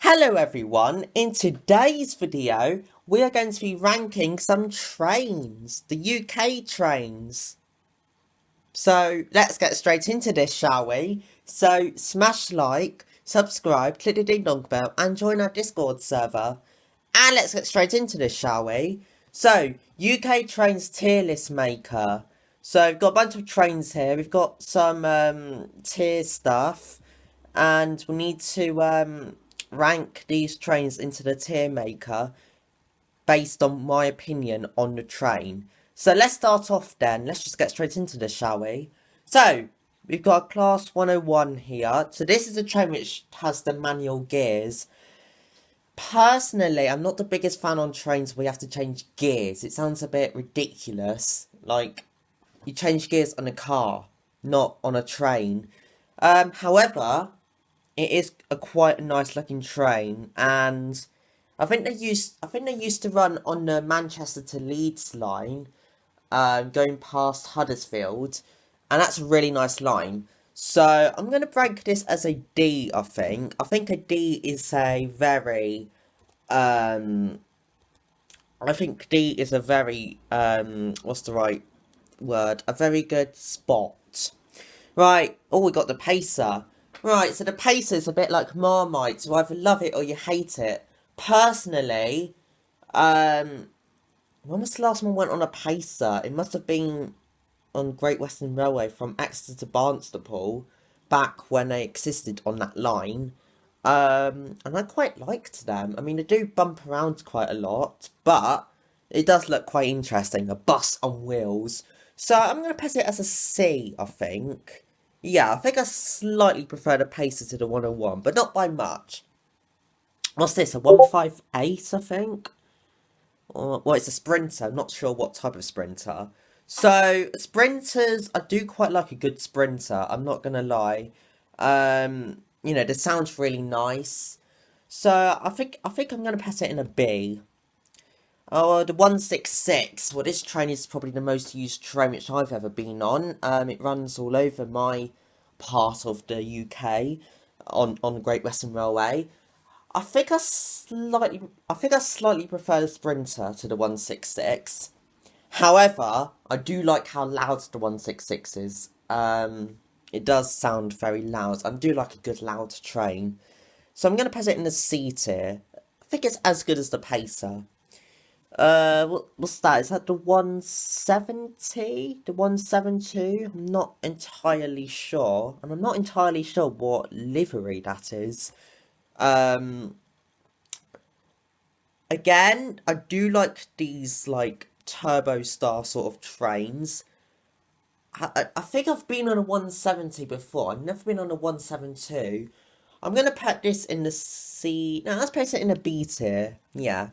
Hello everyone, in today's video we are going to be ranking some trains, the UK trains. So let's get straight into this, shall we? So smash like, subscribe, click the ding dong bell and join our Discord server. And let's get straight into this, shall we? So, UK trains tier list maker. So we've got a bunch of trains here, we've got some tier stuff and we need to rank these trains into the tier maker based on my opinion on the train. So let's start off then. Let's just get straight into this, shall we? So we've got a class 101 here. So this is a train which has the manual gears. Personally, I'm not the biggest fan on trains where you have to change gears. It sounds a bit ridiculous. Like, you change gears on a car, not on a train. However, it is a quite a nice looking train, and I think they used to run on the Manchester to Leeds line, going past Huddersfield, and that's a really nice line. So I'm gonna rank this as a D. I think. I think a D is a very um. I think D is a very what's the right word? A very good spot. Right. Oh, we got the pacer. Right, so the pacer is a bit like Marmite. You either love it or you hate it. Personally, um, when was the last time I went on a pacer? It must have been on Great Western Railway from Exeter to Barnstaple, back when they existed on that line. And I quite liked them. I mean, they do bump around quite a lot, but it does look quite interesting. A bus on wheels. So I'm going to pass it as a C, I think. Yeah, I think I slightly prefer the Pacer to the 101, but not by much. What's this? A 158, I think? Or, well, it's a Sprinter. I'm not sure what type of Sprinter. So, Sprinters, I do quite like a good Sprinter. I'm not going to lie. This sounds really nice. So, I think I'm going to pass it in a B. Oh, the 166. Well, this train is probably the most used train which I've ever been on. It runs all over my part of the UK on the Great Western Railway. I think I slightly prefer the Sprinter to the 166. However, I do like how loud the 166 is. It does sound very loud. I do like a good loud train. So I'm gonna put it in the C tier. I think it's as good as the Pacer. What's that? Is that the 170? The 172? I'm not entirely sure. And I'm not entirely sure what livery that is. Um, Again, I do like these, like, Turbo Star sort of trains. I think I've been on a 170 before. I've never been on a 172. I'm gonna put this in the C. No, let's place it in a B tier. Yeah.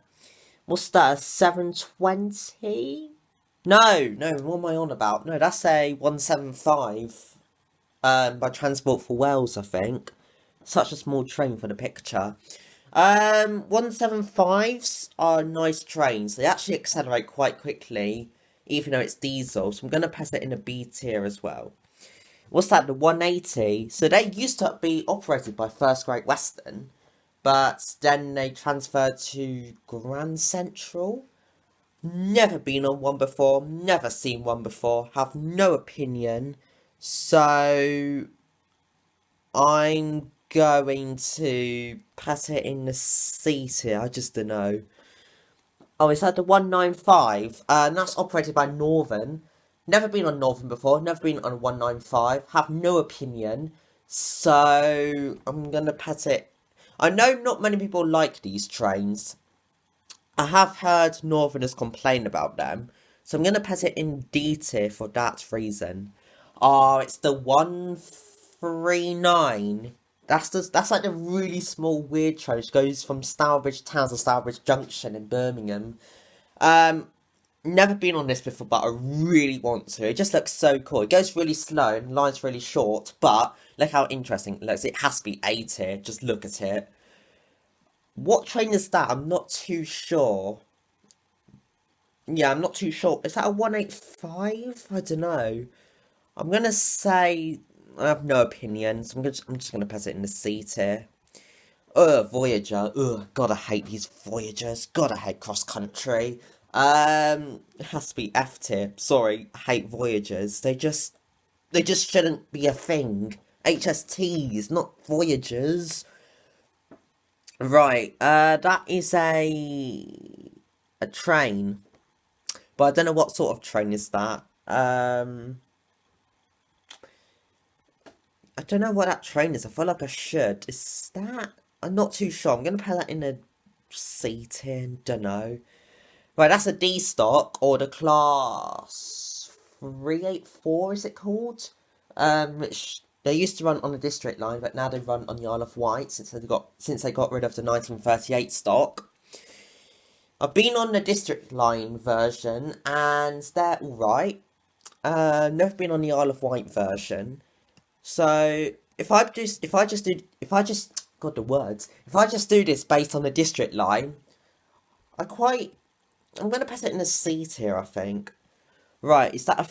What's that? A 720? No, what am I on about? No, that's a 175 by Transport for Wales, I think. Such a small train for the picture. 175s are nice trains. They actually accelerate quite quickly, even though it's diesel. So I'm going to pass it in a B tier as well. What's that? The 180. So they used to be operated by First Great Western, but then they transferred to Grand Central. Never been on one before, never seen one before, have no opinion. So I'm going to put it in the C tier. I just don't know. Oh, is that the 195? And that's operated by Northern. Never been on Northern before, never been on a 195, have no opinion. So I'm gonna put it. I know not many people like these trains. I have heard Northerners complain about them, so I'm gonna put it in D tier for that reason. Oh, it's the 139. That's like the really small weird train which goes from Stourbridge Town to Stourbridge Junction in Birmingham. Um, Never been on this before, but I really want to. It just looks so cool. It goes really slow and the line's really short, but look how interesting it looks. It has to be A tier. Just look at it. What train is that? I'm not too sure. Yeah, I'm not too sure. Is that a 185? I don't know. I'm gonna say I have no opinion, so I'm just gonna put it in the C tier. Voyager. Ugh, God, I hate these Voyagers. God, I hate cross country. It has to be F tier. Sorry, I hate Voyagers. They just shouldn't be a thing. HSTs, not Voyagers. Right, that is a train. But I don't know what sort of train is that. I don't know what that train is. I feel like I should. Is that? I'm not too sure. I'm gonna put that in a C tier. Don't know. Right, that's a D stock or the class 384. Is it called? Which they used to run on the District line, but now they run on the Isle of Wight since they got rid of the 1938 stock. I've been on the District line version and they're alright. Never been on the Isle of Wight version. So if I just God the words. If I just do this based on the District line, I'm gonna pass it in a C tier, I think. Right, is that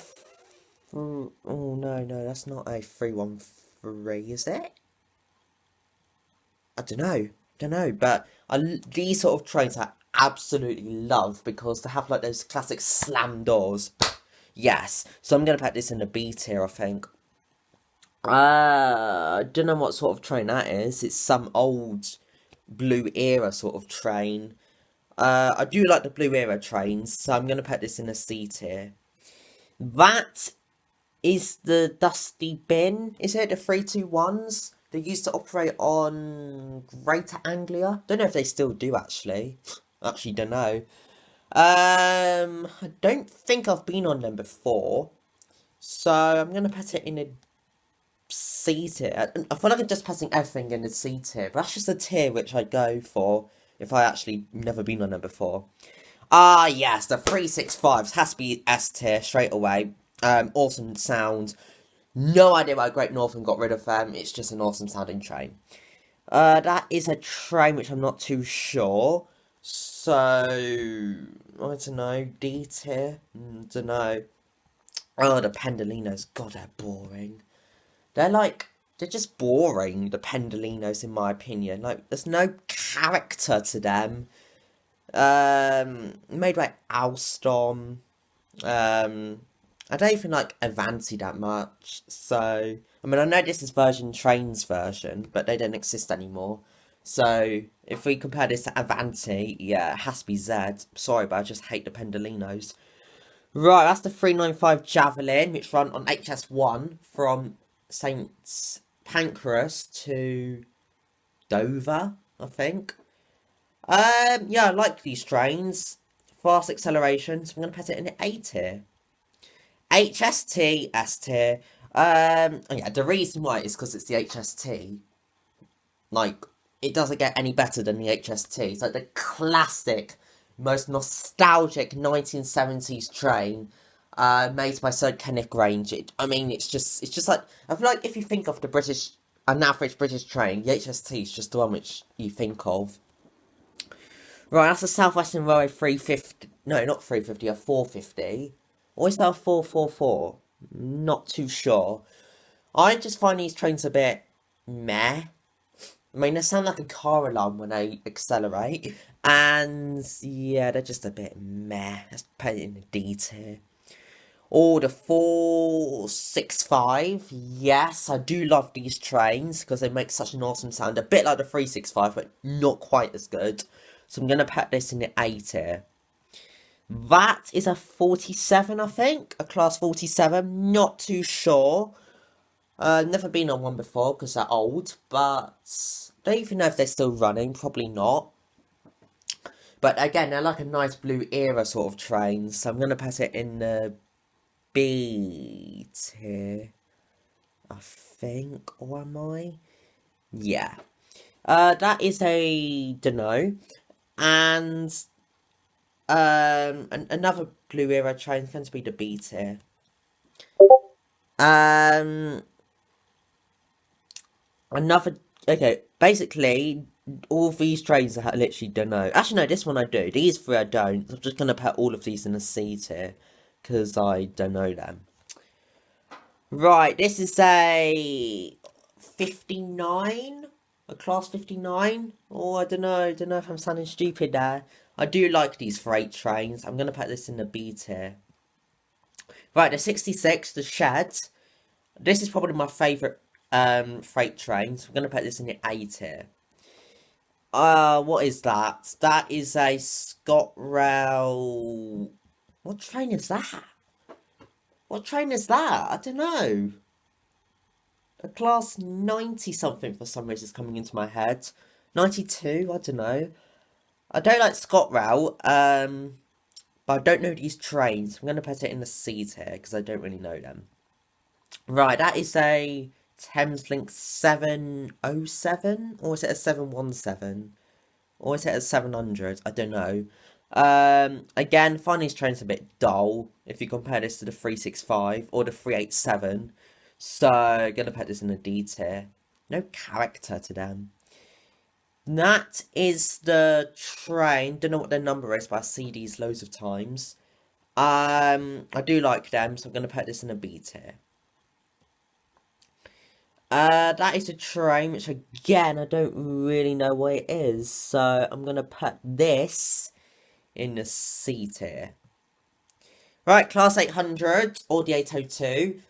oh no, that's not a 313, is it? I don't know, but these sort of trains I absolutely love because they have like those classic slam doors. Yes, so I'm gonna put this in the B tier, I think. I don't know what sort of train that is. It's some old Blue Era sort of train. I do like the Blue Era trains, so I'm gonna put this in a C tier. That is the Dusty Bin. Is it the 321s? They used to operate on Greater Anglia. Don't know if they still do actually. Actually, don't know. I don't think I've been on them before, so I'm gonna put it in a C tier. I feel like I'm just passing everything in the C tier, but that's just a tier which I'd go for if I actually never been on them before. Ah, yes, the 365s has to be S tier straight away. Awesome sound. No idea why Great Northern got rid of them. It's just an awesome sounding train. That is a train which I'm not too sure. So, I don't know. D tier? Don't know. Oh, the Pendolinos. God, they're boring. They're just boring, the Pendolinos, in my opinion. Like, there's no character to them. Made by Alstom. I don't even like Avanti that much. So, I mean, I know this is version Train's version, but they don't exist anymore. So, if we compare this to Avanti, yeah, it has to be Z. Sorry, but I just hate the Pendolinos. Right, that's the 395 Javelin, which run on HS1 from St. Pancras to Dover, I think. Yeah, I like these trains. Fast acceleration, so I'm going to put it in the A tier. HST, S tier. Yeah, the reason why is because it's the HST. Like, it doesn't get any better than the HST. It's like the classic, most nostalgic 1970s train made by Sir Kenneth Grange. I mean, it's just like, I feel like if you think of an average British train, the HST is just the one which you think of. Right, that's a South Western Railway 350. No, not 350, a 450. Or is that a 444? Not too sure. I just find these trains a bit meh. I mean, they sound like a car alarm when they accelerate. And yeah, they're just a bit meh. Let's put it in the D tier. Oh, the 465. Yes, I do love these trains because they make such an awesome sound. A bit like the 365, but not quite as good. So I'm going to put this in the A tier. That is a 47, I think. A class 47. Not too sure. Never been on one before because they're old, but don't even know if they're still running. Probably not. But again, they're like a nice Blue Era sort of train, so I'm going to pass it in the B tier, I think, or am I? Yeah. That is a dunno. And another Blue Era train is going to be the B tier. Another, okay, basically, all these trains I literally don't know. Actually, no, this one I do. These three I don't. I'm just going to put all of these in a C tier, because I don't know them. Right, this is a 59. a class 59? Or don't know if I'm sounding stupid there. I do like these freight trains. I'm going to put this in the B tier. Right, the 66, the Shed. This is probably my favourite freight train, so I'm going to put this in the A tier. What is that? That is a ScotRail. What train is that? What train is that? I don't know. A class 90 something for some reason is coming into my head. 92, I don't know. I don't like ScotRail, but I don't know these trains. I'm going to put it in the C tier because I don't really know them. Right, that is a Thameslink 707, or is it a 717? Or is it a 700? I don't know. Again, find these trains a bit dull if you compare this to the 365 or the 387. So, gonna put this in a D tier. No character to them. That is the train. Don't know what their number is, but I see these loads of times. I do like them, so I'm gonna put this in a B tier. That is a train, which again, I don't really know what it is, so I'm gonna put this in the C tier. Right, Class 800, or the 802.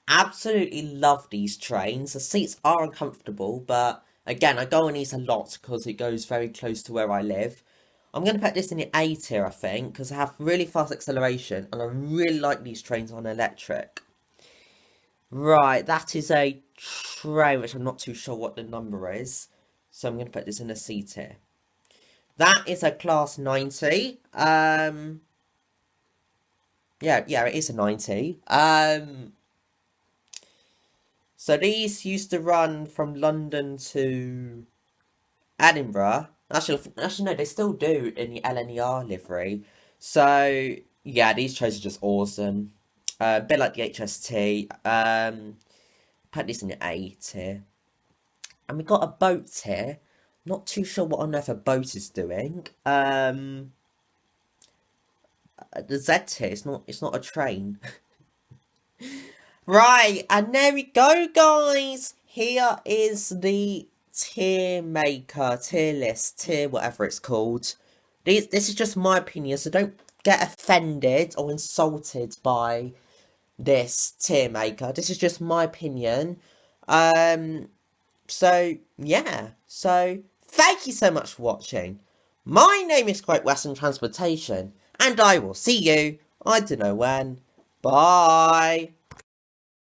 Absolutely love these trains. The seats are uncomfortable, but again, I go on these a lot because it goes very close to where I live. I'm going to put this in the A tier, I think, because I have really fast acceleration, and I really like these trains on electric. Right, that is a train, which I'm not too sure what the number is. So I'm going to put this in a C tier. That is a class 90. Yeah, it is a 90. So these used to run from London to Edinburgh. Actually, no, they still do in the LNER livery. So, yeah, these trains are just awesome. A bit like the HST. Put this in the A tier. And we got a boat here. Not too sure what on earth a boat is doing. The Z tier, it's not a train. Right, and there we go, guys. Here is the tier maker, tier list, tier whatever it's called. This is just my opinion, so don't get offended or insulted by this tier maker. This is just my opinion. So yeah. So thank you so much for watching. My name is Great Western Transportation, and I will see you, I don't know when. Bye.